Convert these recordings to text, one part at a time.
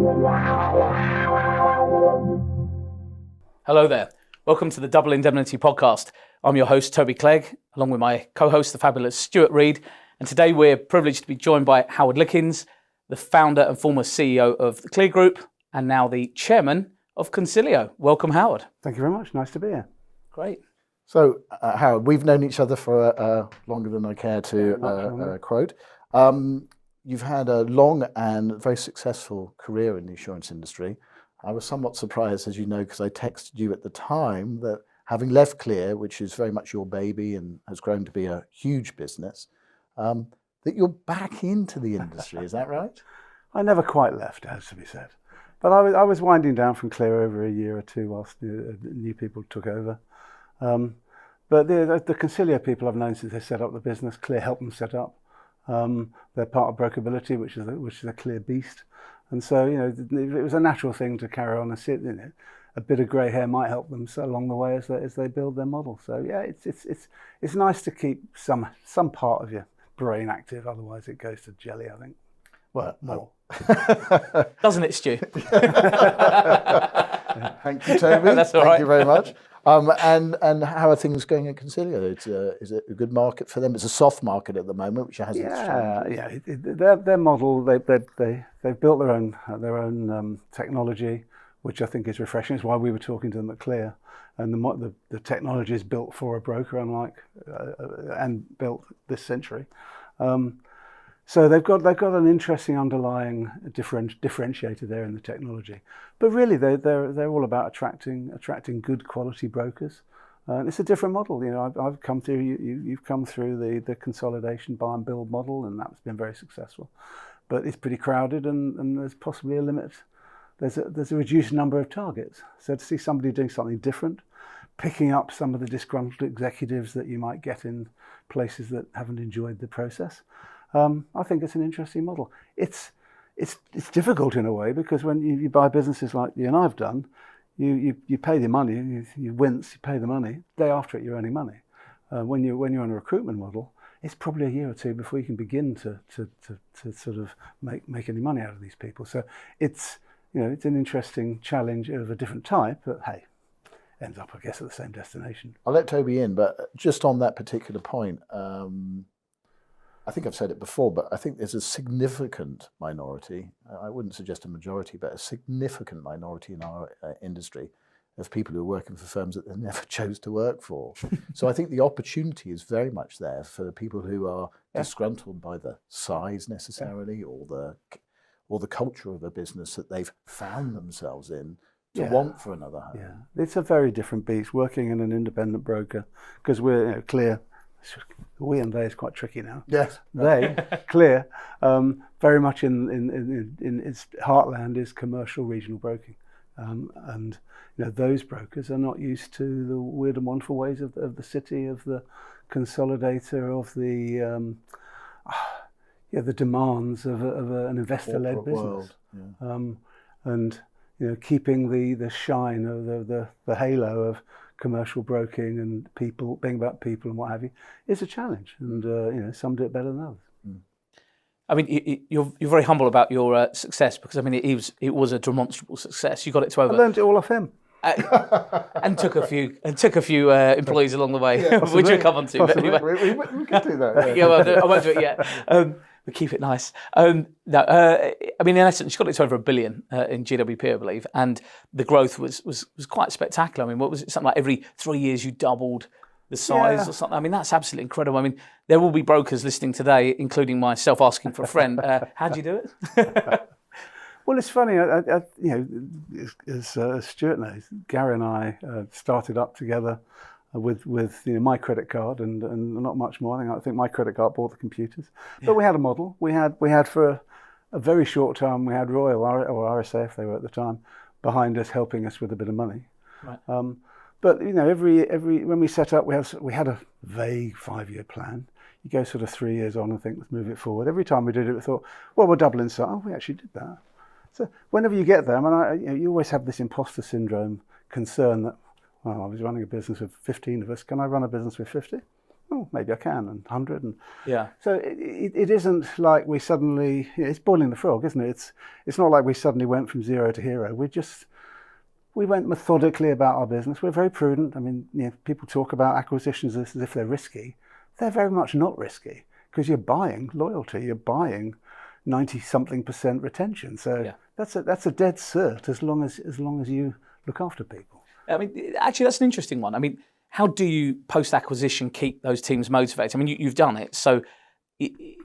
Hello there. Welcome to the Double Indemnity podcast. I'm your host, Toby Clegg, along with my co-host, the fabulous Stuart Reid. And today we're privileged to be joined by Howard Lickens, the founder and former CEO of the Clegg Group, and now the chairman of Konsileo. Welcome, Howard. Thank you very much. Nice to be here. Great. So, Howard, we've known each other for longer than I care to quote. You've had a long and very successful career in the insurance industry. I was somewhat surprised, as you know, because I texted you at the time that having left Clear, which is very much your baby and has grown to be a huge business, that you're back into the industry. Is that right? I never quite left, it has to be said. But I was winding down from Clear over a year or two whilst new people took over. But the Konsileo people I've known since they set up the business. Clear helped them set up. They're part of Brokerability, which is a Clear beast. And so, it was a natural thing to carry on and sit in it. A bit of grey hair might help them along the way as they build their model. So yeah, it's nice to keep some part of your brain active. Otherwise, it goes to jelly, I think. Well, more. Doesn't it, Stu? Thank you, Toby. That's all Thank right. you very much. And how are things going at Konsileo? Is it a good market for them? It's a soft market at the moment, which has its challenges. Their model. They've built their own technology, which I think is refreshing. It's why we were talking to them at Clear. And the technology is built for a broker, unlike and built this century. So they've got an interesting underlying differentiator there in the technology, but really they're all about attracting good quality brokers. And it's a different model. I've come through. You've come through the consolidation buy and build model, and that's been very successful. But it's pretty crowded, and there's possibly a limit. There's a reduced number of targets. So to see somebody doing something different, picking up some of the disgruntled executives that you might get in places that haven't enjoyed the process. I think it's an interesting model. It's difficult in a way because when you buy businesses like you and I've done, you pay the money, you wince, you pay the money. Day after it, you're earning money. When you're on a recruitment model, it's probably a year or two before you can begin to sort of make any money out of these people. So it's an interesting challenge of a different type, but hey, ends up I guess at the same destination. I'll let Toby in, but just on that particular point. I think I've said it before, but I think there's a significant minority, I wouldn't suggest a majority, but a significant minority in our industry of people who are working for firms that they never chose to work for. So I think the opportunity is very much there for the people who are disgruntled by the size necessarily or the culture of a business that they've found themselves in to want for another home. Yeah, it's a very different beast working in an independent broker because we're Clear. We and they is quite tricky now. Yes, they Clear very much in its heartland is commercial regional broking, and those brokers are not used to the weird and wonderful ways of the city, of the consolidator, of the demands of an investor-led business, and keeping the shine of the halo of commercial broking and people being about people and what have you is a challenge, and some do it better than others. I mean, you're very humble about your success because I mean it was a demonstrable success. You got it to over. I learned it all off him, and took a few employees along the way, which we'll come on to. But anyway. we can do that. Yeah, well, I won't do it yet. We keep it nice. I mean, in essence, you got it to over $1 billion in GWP, I believe, and the growth was quite spectacular. I mean, what was it? Something like every 3 years you doubled the size or something. I mean, that's absolutely incredible. I mean, there will be brokers listening today, including myself, asking for a friend. How do you do it? Well, it's funny. As Stuart knows, Gary and I started up together with my credit card and not much more. I think my credit card bought the computers. But we had a model. We had for a very short time, we had Royal or RSAF, they were at the time, behind us, helping us with a bit of money. Right. But every when we set up, we had a vague 5-year plan. You go sort of 3 years on and think, let's move it forward. Every time we did it, we thought, well, we'll double in size. Oh, we actually did that. So whenever you get there, I mean, you always have this imposter syndrome concern that, well, I was running a business with 15 of us. Can I run a business with 50? oh, maybe I can, and 100. And Yeah. so it isn't like we suddenly, it's boiling the frog, isn't it? It's not like we suddenly went from zero to hero. We went methodically about our business. We're very prudent. I mean, people talk about acquisitions as if they're risky. They're very much not risky, because you're buying loyalty, you're buying 90-something% retention. So that's a dead cert as long as you look after people. I mean, actually, that's an interesting one. I mean, how do you post-acquisition keep those teams motivated? I mean, you've done it. So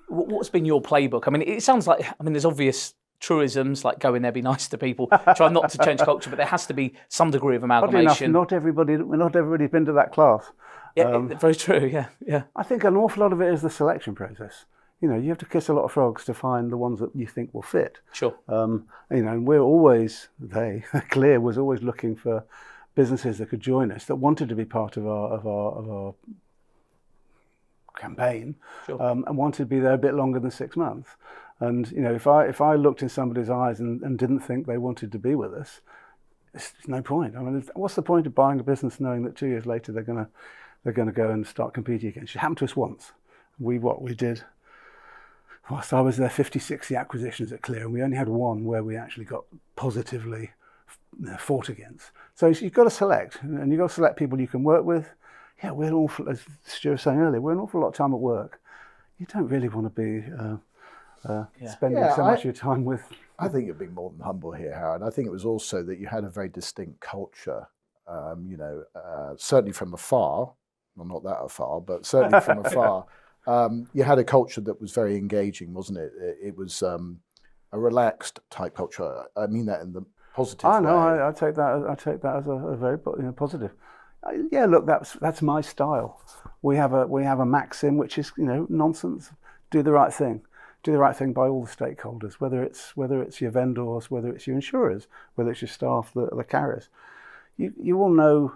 what's been your playbook? I mean, it sounds like, there's obvious truisms like go in there, be nice to people, try not to change culture, but there has to be some degree of amalgamation. Oddly enough, not everybody's been to that class. Yeah, very true. Yeah. I think an awful lot of it is the selection process. You have to kiss a lot of frogs to find the ones that you think will fit. Sure. And we're always, Clear was always looking for businesses that could join us, that wanted to be part of our campaign, sure. And wanted to be there a bit longer than 6 months. And if I looked in somebody's eyes and didn't think they wanted to be with us, it's no point. I mean, what's the point of buying a business knowing that 2 years later they're going to go and start competing against you? It happened to us once. We did. Whilst I was there, 50, 60 acquisitions at Clear, and we only had one where we actually got positively fought against. So you've got to select, and you've got to select people you can work with. Yeah, as Stuart was saying earlier, we're an awful lot of time at work. You don't really want to be spending so much of your time with. I think you're being more than humble here, Howard. I think it was also that you had a very distinct culture, certainly from afar, well, not that afar, but certainly from afar. You had a culture that was very engaging, wasn't it? It was a relaxed type culture. I mean that in the positive way. I take that as a very positive. Yeah, look, that's my style. We have a maxim which is nonsense. Do the right thing. Do the right thing by all the stakeholders, whether it's your vendors, whether it's your insurers, whether it's your staff, the carriers. You all know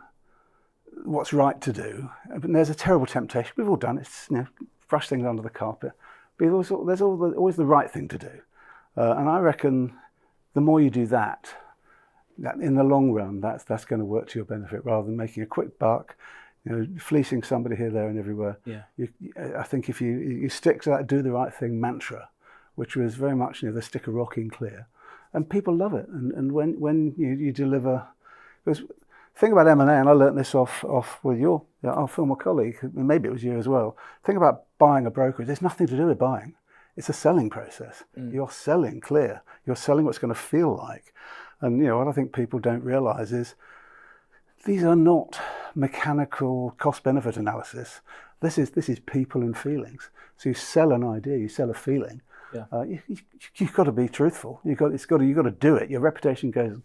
what's right to do, but there's a terrible temptation. We've all done it. It's, brush things under the carpet. But there's always the right thing to do, and I reckon the more you do that in the long run, that's going to work to your benefit rather than making a quick buck, fleecing somebody here, there, and everywhere. Yeah. I think if you stick to that do the right thing mantra, which was very much the stick a rock in Clear, and people love it. And when you deliver, because the thing about M&A, and I learnt this off with our former colleague, maybe it was you as well. The thing about buying a broker, there's nothing to do with buying. It's a selling process. You're selling Clear. You're selling what's going to feel like. And what I think people don't realise is these are not mechanical cost-benefit analysis. This is people and feelings. So you sell an idea, you sell a feeling. Yeah. You've got to be truthful. You've got to do it. Your reputation goes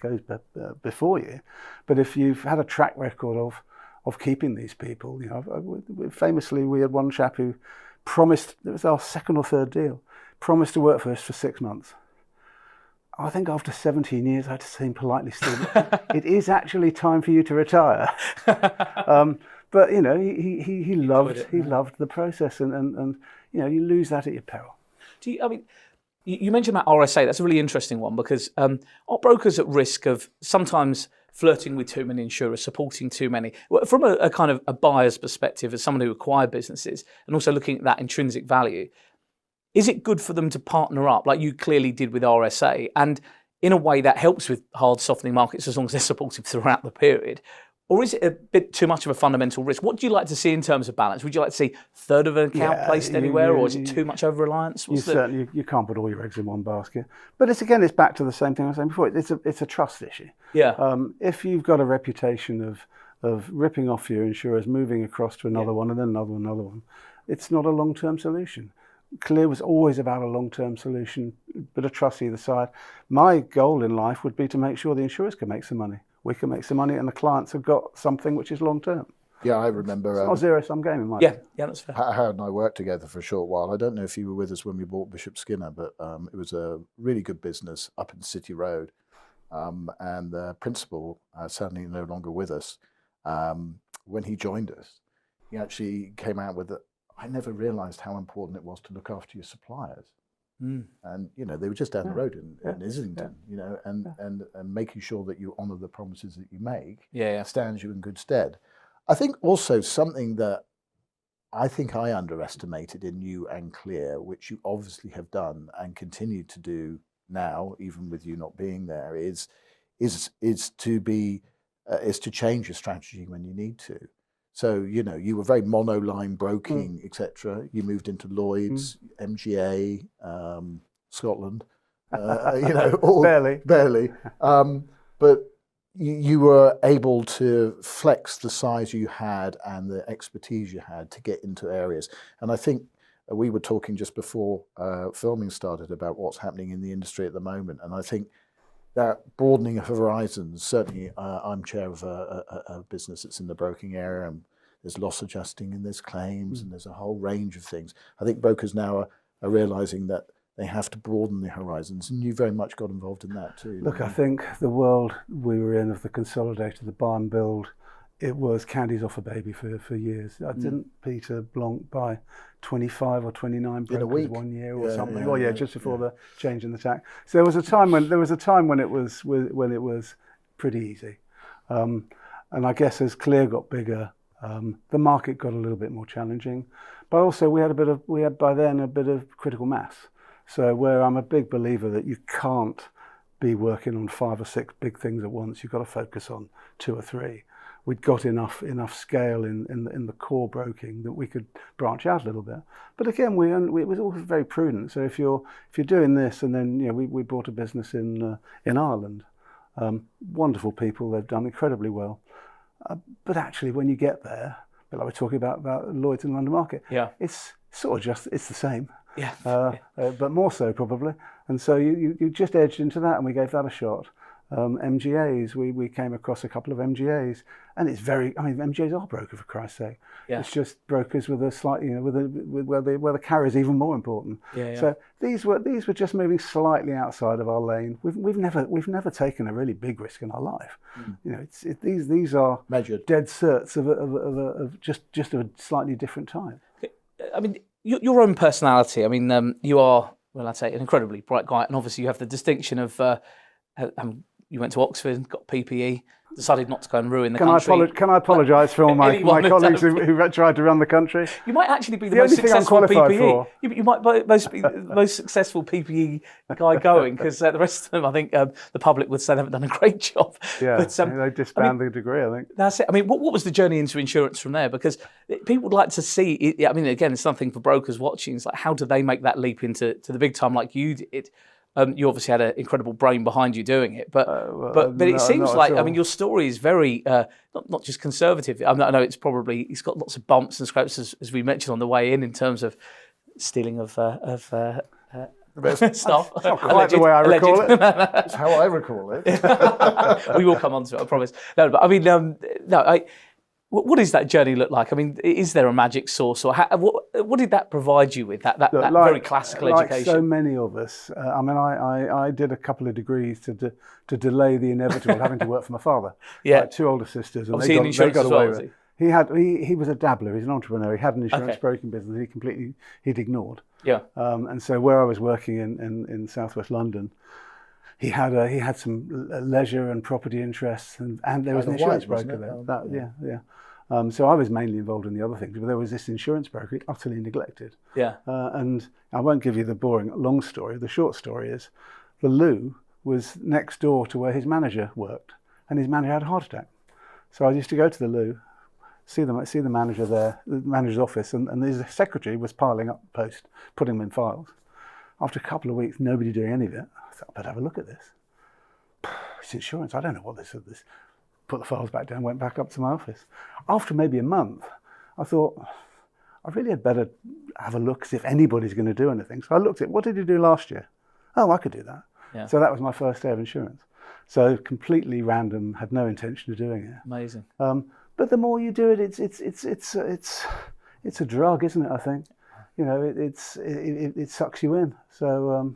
before you. But if you've had a track record of keeping these people, famously we had one chap who promised, it was our second or third deal, promised to work for us for 6 months. I think after 17 years, I had to say him politely still, it is actually time for you to retire. But he loved the process, and you lose that at your peril. You mentioned about RSA. That's a really interesting one, because are brokers at risk of sometimes flirting with too many insurers, supporting too many? From a kind of a buyer's perspective, as someone who acquired businesses, and also looking at that intrinsic value, is it good for them to partner up, like you clearly did with RSA, and in a way that helps with hard softening markets as long as they're supportive throughout the period? Or is it a bit too much of a fundamental risk? What do you like to see in terms of balance? Would you like to see a third of an account placed anywhere, or is it too much over-reliance? You can't put all your eggs in one basket. But it's back to the same thing I was saying before. It's a trust issue. Yeah. If you've got a reputation of ripping off your insurers, moving across to another one, and then another one, it's not a long-term solution. Clear was always about a long-term solution, but a trust either side. My goal in life would be to make sure the insurers can make some money. We can make some money, and the clients have got something which is long-term. Yeah, I remember. It's not a zero-sum game in my opinion. Yeah, that's fair. Howard and I worked together for a short while. I don't know if you were with us when we bought Bishop Skinner, but it was a really good business up in City Road. And the principal, sadly no longer with us, when he joined us, he actually came out with I never realised how important it was to look after your suppliers. And they were just down the road in Islington, and making sure that you honour the promises that you make stands you in good stead. I think also something that I think I underestimated in you and Clear, which you obviously have done and continue to do now, even with you not being there, is to change your strategy when you need to. So, you were very monoline broking, etc. You moved into Lloyd's, MGA, Scotland, barely. But you were able to flex the size you had and the expertise you had to get into areas. And I think we were talking just before filming started about what's happening in the industry at the moment. And I think that broadening of horizons, certainly I'm chair of a business that's in the broking area, and there's loss adjusting and there's claims and there's a whole range of things. I think brokers now are realizing that they have to broaden their horizons, and you very much got involved in that too. Look, I think the world we were in of the consolidator, the buy and build, it was candies off a baby for years. Didn't Peter Blanc buy 25 or 29 brokers in a week, 1 year or something? Just before the change in the tax. So there was a time when it was pretty easy, and I guess as Clear got bigger, the market got a little bit more challenging, but also we had by then a bit of critical mass. So where I'm a big believer that you can't be working on 5 or 6 big things at once, you've got to focus on 2 or 3. We'd got enough scale in the core broking that we could branch out a little bit. But again, it was all very prudent. So if you're doing this, and then we bought a business in Ireland, wonderful people, they've done incredibly well. But actually, when you get there, like we're talking about Lloyd's in London Market, it's sort of it's the same. But more so probably. And so you just edged into that, and we gave that a shot. MGAs, we came across a couple of MGAs, and it's MGAs are broker, for Christ's sake. It's just brokers with a slightly, where the carrier is even more important. So these were just moving slightly outside of our lane. We've never taken a really big risk in our life. These are measured dead certs of just a slightly different time. I mean, your own personality. I mean, you are, well, I'd say, an incredibly bright guy, and obviously you have the distinction of you went to Oxford, got PPE, decided not to go and ruin the country. Can I apologise for all my colleagues who tried to run the country? You might actually be the most successful PPE. You might be the most successful PPE guy going, because the rest of them, I think, the public would say they haven't done a great job. Yeah, but, they disband the degree, I think. That's it. I mean, what was the journey into insurance from there? Because people would like to see, I mean, again, it's something for brokers watching. It's like, how do they make that leap into the big time like you did? You obviously had an incredible brain behind you doing it, but it seems like, I mean, your story is very not just conservative. I know it's got lots of bumps and scrapes, as we mentioned on the way in terms of stealing of stuff. That's not quite the way I recall it. That's how I recall it. We will come on to it, I promise. No, but I mean, what does that journey look like? I mean, is there a magic sauce, or what did that provide you with? That very classical education. Like so many of us, I mean, I did a couple of degrees to delay the inevitable, having to work for my father. Yeah, like 2 older sisters, and obviously they got away with it. He was a dabbler. He's an entrepreneur. He had an insurance broking business. He'd ignored. Yeah. And so where I was working in southwest London, he had some leisure and property interests, and there was an insurance broker there. So I was mainly involved in the other things, but there was this insurance broker utterly neglected. Yeah. And I won't give you the boring long story. The short story is, the loo was next door to where his manager worked, and his manager had a heart attack. So I used to go to the loo, see the manager there, the manager's office, and his secretary was piling up posts, putting them in files. After a couple of weeks, nobody doing any of it, I thought, I better have a look at this. It's insurance. I don't know what this is. Put the files back down, went back up to my office. After maybe a month, I thought, I really had better have a look, see if anybody's going to do anything. So I looked at, what did you do last year? Oh, I could do that. Yeah. So that was my first day of insurance. So completely random, had no intention of doing it. Amazing. But the more you do it, it's a drug, isn't it? I think, it sucks you in. So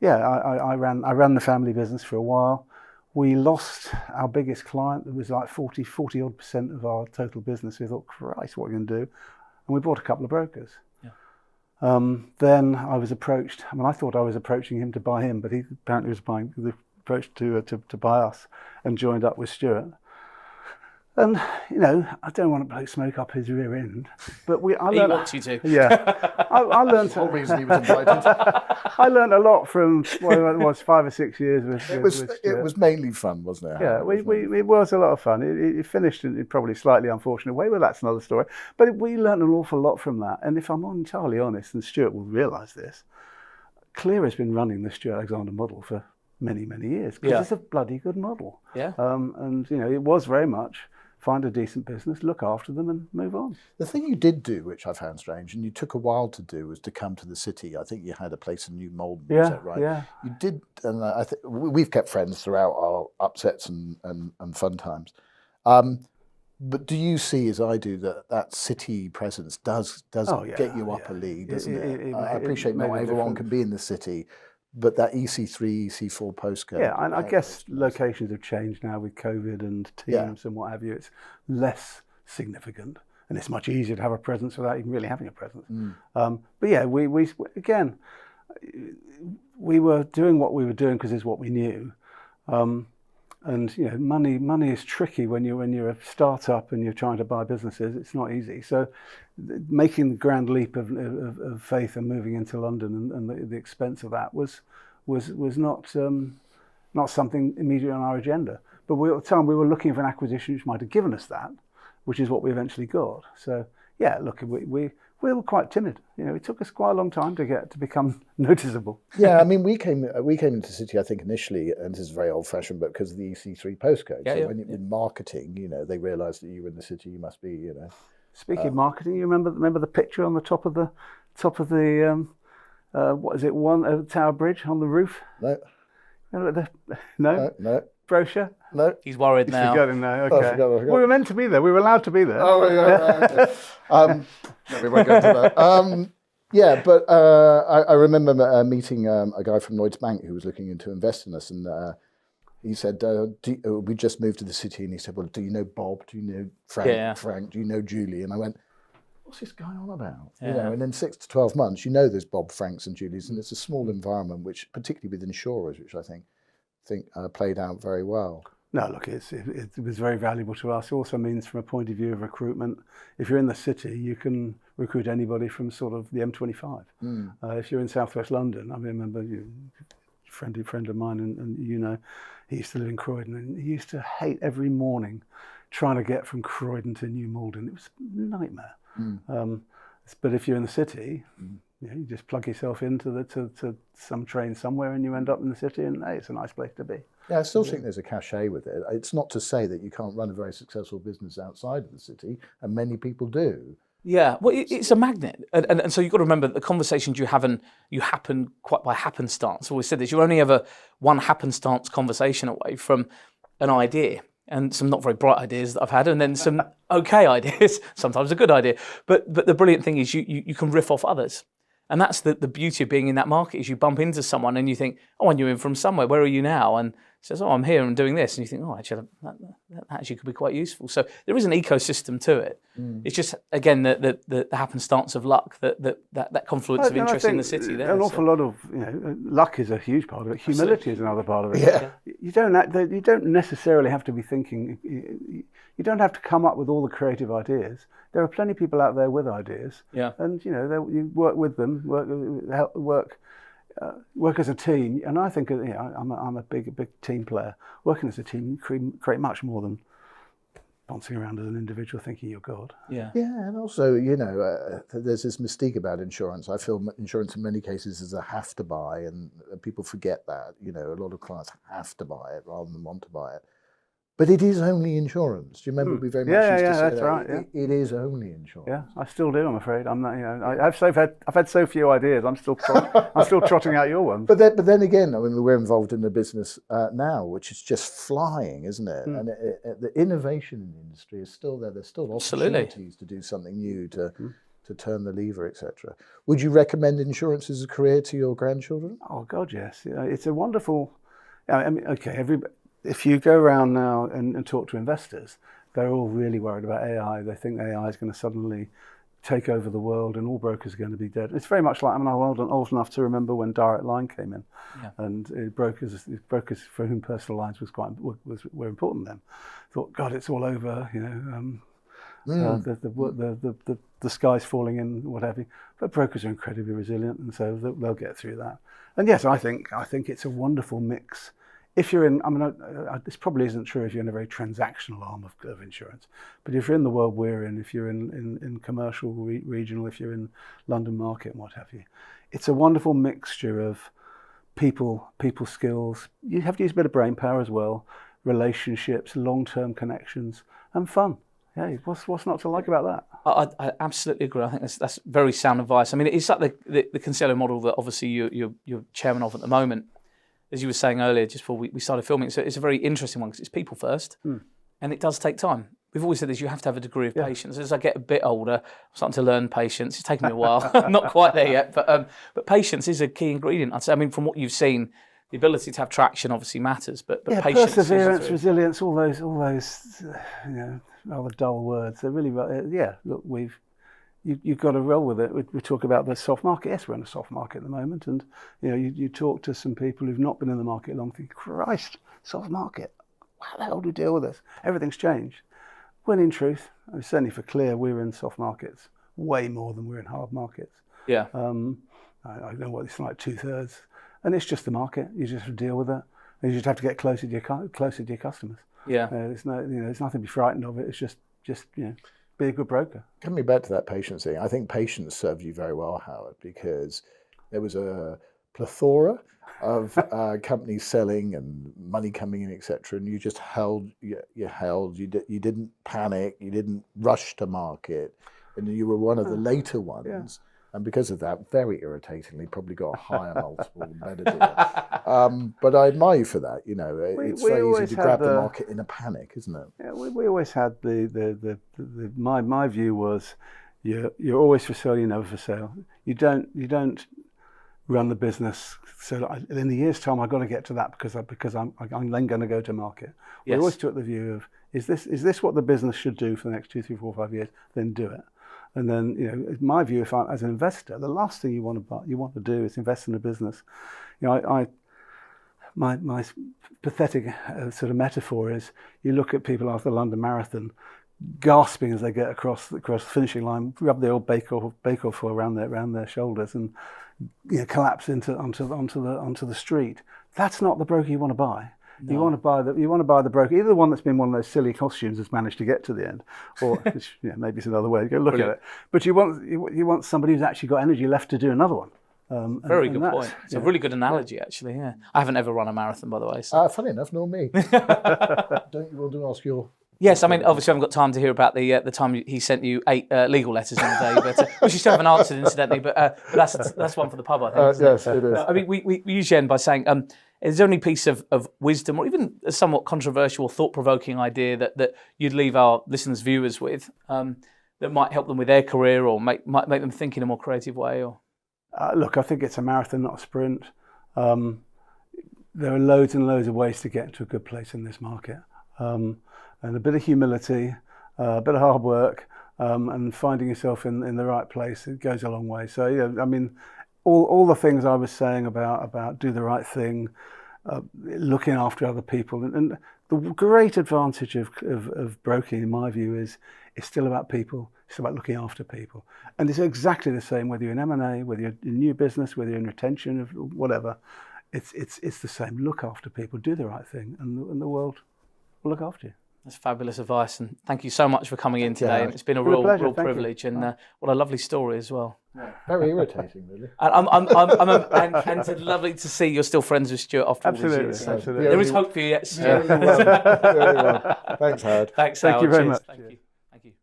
I ran the family business for a while. We lost our biggest client. It was like 40% of our total business. We thought, Christ, what are we going to do? And we bought a couple of brokers. Yeah. Then I was approached. I mean, I thought I was approaching him to buy him, but he apparently was approached to buy us, and joined up with Stuart. And, I don't want to blow smoke up his rear end, but I He learned, wants you to. yeah, I learned, The whole reason he was invited. I learned a lot from, it was 5 or 6 years with It Stuart. was mainly fun, wasn't it? Yeah, Howard, wasn't it? it was a lot of fun. It finished in a probably slightly unfortunate way, but that's another story. But we learned an awful lot from that. And if I'm entirely honest, and Stuart will realise this, Clear has been running the Stuart Alexander model for many, many years because it's a bloody good model. Yeah. And, it was very much find a decent business, look after them and move on. The thing you did do, which I found strange, and you took a while to do, was to come to the city. I think you had a place in New Malden, is that right? Yeah. You did, and I think we've kept friends throughout our upsets and fun times. But do you see, as I do, that city presence does get you up a league, doesn't it? I appreciate not everyone can be in the city, but that EC3, EC4 postcode. Yeah, and I guess locations have changed now with COVID and Teams and what have you. It's less significant, and it's much easier to have a presence without even really having a presence. But yeah, we were doing what we were doing because it's what we knew. And money is tricky when you're a startup and you're trying to buy businesses. It's not easy. So making the grand leap of faith and moving into London and the expense of that was not something immediately on our agenda. But at the time we were looking for an acquisition which might have given us that, which is what we eventually got. So yeah, look, we were quite timid. It took us quite a long time to become noticeable. Yeah, I mean, we came into the city, I think, initially, and this is very old-fashioned, but because of the EC3 postcode. So in marketing, they realised that you were in the city, you must be, Speaking of marketing, you remember the picture on the top of the what is it, Tower Bridge on the roof? No. No. Brochure? No. He's worried He's now. forgotten now. Okay. I forgot. We were meant to be there. We were allowed to be there. Oh, yeah. Okay. No, we won't go into that. Yeah, but I remember meeting a guy from Lloyd's Bank who was looking to invest in us, and he said, we just moved to the city, and he said, well, do you know Bob? Do you know Frank? Yeah. Frank? Do you know Julie? And I went, what's this guy on about? Yeah. And in 6 to 12 months, there's Bob, Franks and Julies, and it's a small environment, which particularly with insurers, which I think played out very well. No, look, it was very valuable to us. It also means from a point of view of recruitment, if you're in the city, you can recruit anybody from sort of the M25. If you're in southwest London, I remember a friend of mine, and he used to live in Croydon, and he used to hate every morning trying to get from Croydon to New Malden. It was a nightmare. But if you're in the city, you just plug yourself into to some train somewhere and you end up in the city, and hey, it's a nice place to be. Yeah, I still think there's a cachet with it. It's not to say that you can't run a very successful business outside of the city, and many people do. Yeah, well, it's a magnet, and so you've got to remember that the conversations you happen quite by happenstance. I've always said this: you're only ever one happenstance conversation away from an idea, and some not very bright ideas that I've had, and then some okay ideas, sometimes a good idea. But the brilliant thing is you can riff off others. And that's the beauty of being in that market, is you bump into someone and you think, oh, I knew him from somewhere, where are you now? And says, oh, I'm here and doing this. And you think, oh, actually, that actually could be quite useful. So there is an ecosystem to it. It's just, again, the happenstance of luck, that confluence of interest in the city there. An awful lot of, luck is a huge part of it. Humility is another part of it. Yeah. You don't necessarily have to be thinking, you don't have to come up with all the creative ideas. There are plenty of people out there with ideas. Yeah. And, you work with them, work as a team. And I think, I'm a big team player. Working as a team, you create much more than bouncing around as an individual thinking you're God. Yeah. Yeah, and also, there's this mystique about insurance. I feel insurance in many cases is a have to buy, and people forget that. A lot of clients have to buy it rather than want to buy it. But it is only insurance. Do you remember we very much used to say that's that? Right. Yeah. It is only insurance. Yeah, I still do. I'm afraid. I'm not. I've had so few ideas. I'm still trotting out your ones. But then again, I mean, we're involved in the business now, which is just flying, isn't it? And the innovation in the industry is still there. There's still opportunities to do something new, to turn the lever, etc. Would you recommend insurance as a career to your grandchildren? Oh God, yes. It's a wonderful. I mean, okay, if you go around now and talk to investors, they're all really worried about AI. They think AI is going to suddenly take over the world and all brokers are going to be dead. It's very much like, I'm old enough to remember when Direct Line came in, and brokers for whom personal lines were important then thought, God, it's all over, the sky's falling in, what have you. But brokers are incredibly resilient, and so they'll get through that. And yes, I think it's a wonderful mix. If you're in, this probably isn't true if you're in a very transactional arm of insurance, but if you're in the world we're in, if you're in commercial, regional, if you're in London market and what have you, it's a wonderful mixture of people skills. You have to use a bit of brain power as well, relationships, long-term connections, and fun. Yeah, what's not to like about that? I absolutely agree. I think that's very sound advice. I mean, it's like the Konsileo model that obviously you're chairman of at the moment. As you were saying earlier, just before we started filming, so it's a very interesting one because it's people first, and it does take time. We've always said this: you have to have a degree of patience. As I get a bit older, I'm starting to learn patience. It's taken me a while. I'm not quite there yet, but patience is a key ingredient. I'd say. I mean, from what you've seen, the ability to have traction obviously matters, but patience, perseverance, resilience, all those rather dull words. They're really Look, You've got to roll with it. We talk about the soft market. Yes, we're in a soft market at the moment, and you talk to some people who've not been in the market long, think, Christ, soft market. How the hell do we deal with this? Everything's changed. When in truth, certainly for Clear, we're in soft markets way more than we're in hard markets. Yeah. I know what it's like, 2/3, and it's just the market. You just have to deal with it. You just have to get closer to your customers. Yeah. There's nothing to be frightened of. It's just be a good broker. Coming back to that patience thing, I think patience served you very well, Howard, because there was a plethora of companies selling and money coming in, etc. And you just held. You didn't panic. You didn't rush to market, and you were one of the later ones. Yeah. And because of that, very irritatingly, probably got a higher multiple than better deal. But I admire you for that. It's very easy to grab the market in a panic, isn't it? Yeah, we always had my view was, you're always for sale, you're never for sale. You don't run the business so in a year's time I've got to get to that because I'm then going to go to market. Yes. We always took the view of, is this what the business should do for the next 2, 3, 4, 5 years? Then do it. And then, my view, if I'm as an investor, the last thing you want to do is invest in a business. My pathetic sort of metaphor is, you look at people after the London Marathon, gasping as they get across the finishing line, rub the old bake-off foil around their shoulders, and collapse onto the street. That's not the broker you want to buy. No. You want to buy the broker, either the one that's been one of those silly costumes that's managed to get to the end, or maybe it's another way to go look at it. But you want somebody who's actually got energy left to do another one. Very good point. It's a really good analogy, actually. Yeah, I haven't ever run a marathon, by the way. So. Funny enough, nor me. Don't you want to ask your? Yes, I mean, obviously I haven't got time to hear about the time he sent you 8 legal letters in a day, but which you still haven't answered, incidentally. But that's one for the pub, I think. Yes, it is. I mean, we usually end by saying, is there any piece of wisdom, or even a somewhat controversial, thought-provoking idea that you'd leave our listeners, viewers with, that might help them with their career, or might make them think in a more creative way? Or look, I think it's a marathon, not a sprint. There are loads and loads of ways to get to a good place in this market. And a bit of humility, a bit of hard work, and finding yourself in the right place, it goes a long way. So, I mean, all the things I was saying about do the right thing, looking after other people, and the great advantage of broking, in my view, is it's still about people. It's about looking after people. And it's exactly the same whether you're in M&A, whether you're in new business, whether you're in retention, whatever. It's the same. Look after people, do the right thing, and the world will look after you. That's fabulous advice, and thank you so much for coming in today. And it's been a real privilege, and what a lovely story as well. Yeah. Very irritating, really. And it's lovely to see you're still friends with Stuart after all these years. So absolutely. There is hope for you yet, Stuart. Very well. Thanks, Howard. Thank you very much. Thank you.